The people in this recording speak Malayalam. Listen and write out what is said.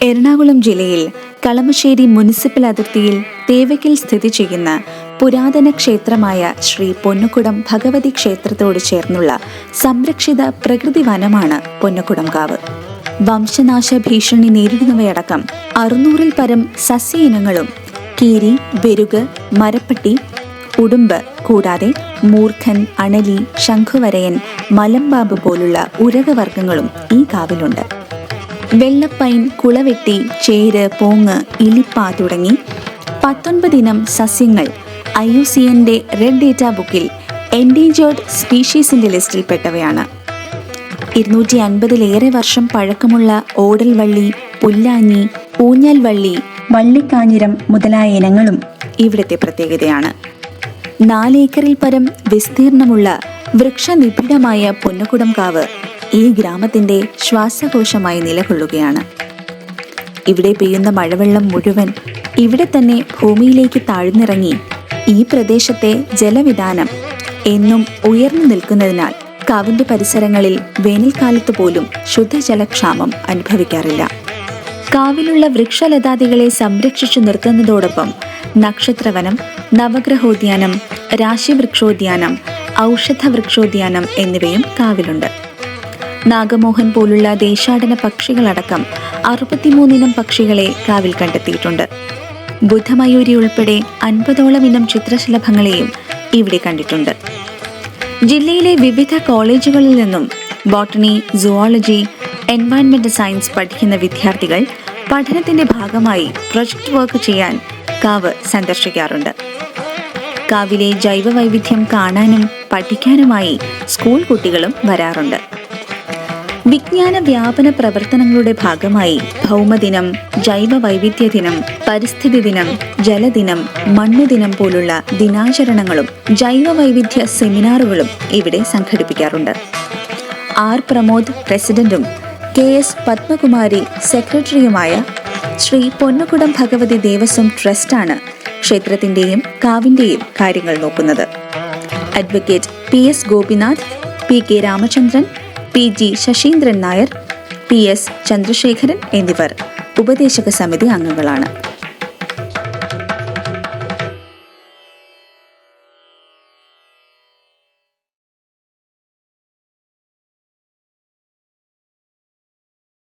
എറണാകുളം ജില്ലയിൽ കളമശ്ശേരി മുനിസിപ്പൽ അതിർത്തിയിൽ തേവയ്ക്കൽ സ്ഥിതി ചെയ്യുന്ന പുരാതന ക്ഷേത്രമായ ശ്രീ പൊന്നുകുടം ഭഗവതി ക്ഷേത്രത്തോട് ചേർന്നുള്ള സംരക്ഷിത പ്രകൃതി വനമാണ് പൊന്നുകുടംകാവ്. വംശനാശ ഭീഷണി നേരിടുന്നവയടക്കം 600-ൽ പരം സസ്യ ഇനങ്ങളും കീരി, വെരുക്, മരപ്പട്ടി, ഉടുമ്പ് കൂടാതെ മൂർഖൻ, അണലി, ശംഖുവരയൻ, മലമ്പാമ്പ് പോലുള്ള ഉരകവർഗ്ഗങ്ങളും ഈ കാവിലുണ്ട്. വെള്ളപ്പൈൻ, കുളവെട്ടി, ചേര്, പോങ്ങ്, ഇലിപ്പ തുടങ്ങി 19 ഇനം സസ്യങ്ങൾ IUCN റെഡ് ഡേറ്റാ ബുക്കിൽ എൻഡേഞ്ചേർഡ് സ്പീഷീസിന്റെ ലിസ്റ്റിൽപ്പെട്ടവയാണ്. 250-ലേറെ വർഷം പഴക്കമുള്ള ഓടൽവള്ളി, പുല്ലാഞ്ഞി, ഊഞ്ഞാൽവള്ളി, വള്ളിക്കാഞ്ഞിരം മുതലായ ഇനങ്ങളും ഇവിടുത്തെ പ്രത്യേകതയാണ്. 4 ഏക്കറിൽ പരം വിസ്തീർണമുള്ള വൃക്ഷനിബിഡമായ പൊന്നുകുടംകാവ് ഈ ഗ്രാമത്തിന്റെ ശ്വാസകോശമായി നിലകൊള്ളുകയാണ്. ഇവിടെ പെയ്യുന്ന മഴവെള്ളം മുഴുവൻ ഇവിടെ തന്നെ ഭൂമിയിലേക്ക് താഴ്ന്നിറങ്ങി ഈ പ്രദേശത്തെ ജലവിധാനം എന്നും ഉയർന്നു നിൽക്കുന്നതിനാൽ കാവിന്റെ പരിസരങ്ങളിൽ വേനൽക്കാലത്ത് പോലും ശുദ്ധജലക്ഷാമം അനുഭവിക്കാറില്ല. കാവിലുള്ള വൃക്ഷലതാദികളെ സംരക്ഷിച്ചു നിർത്തുന്നതോടൊപ്പം നക്ഷത്രവനം, നവഗ്രഹോദ്യാനം, രാശിവൃക്ഷോദ്യാനം, ഔഷധവൃക്ഷോദ്യാനം എന്നിവയും കാവിലുണ്ട്. നാഗമോഹൻ പോലുള്ള ദേശാടന പക്ഷികളടക്കം 63 ഇനം പക്ഷികളെ കാവിൽ കണ്ടെത്തിയിട്ടുണ്ട്. ബുദ്ധമയൂരി ഉൾപ്പെടെ 50ഓളം ഇനം ചിത്രശലഭങ്ങളെയും ഇവിടെ കണ്ടിട്ടുണ്ട്. ജില്ലയിലെ വിവിധ കോളേജുകളിൽ നിന്നും ബോട്ടണി, സുവോളജി, എൻവയൺമെന്റൽ സയൻസ് പഠിക്കുന്ന വിദ്യാർത്ഥികൾ പഠനത്തിന്റെ ഭാഗമായി പ്രൊജക്ട് വർക്ക് ചെയ്യാൻ കാവ് സന്ദർശിക്കാറുണ്ട്. കാവിലെ ജൈവ വൈവിധ്യം കാണാനും പഠിക്കാനുമായി സ്കൂൾ കുട്ടികളും വരാറുണ്ട്. വിജ്ഞാന വ്യാപന പ്രവർത്തനങ്ങളുടെ ഭാഗമായി ഭൗമദിനം, ജൈവ വൈവിധ്യ ദിനം, പരിസ്ഥിതി ദിനം, ജലദിനം, മണ്ണുദിനം പോലുള്ള ദിനാചരണങ്ങളും ജൈവ വൈവിധ്യ സെമിനാറുകളും ഇവിടെ സംഘടിപ്പിക്കാറുണ്ട്. R. പ്രമോദ് പ്രസിഡന്റും KS. പത്മകുമാരി സെക്രട്ടറിയുമായ ശ്രീ പൊന്നുകുടം ഭഗവതി ദേവസ്വം ട്രസ്റ്റാണ് ക്ഷേത്രത്തിന്റെയും കാവിന്റെയും കാര്യങ്ങൾ നോക്കുന്നത്. Advocate PS. Gopinath, PK. Ramachandran, PG. Saseendran Nair, PS. Chandrasekharan എന്നിവർ ഉപദേശക സമിതി അംഗങ്ങളാണ്.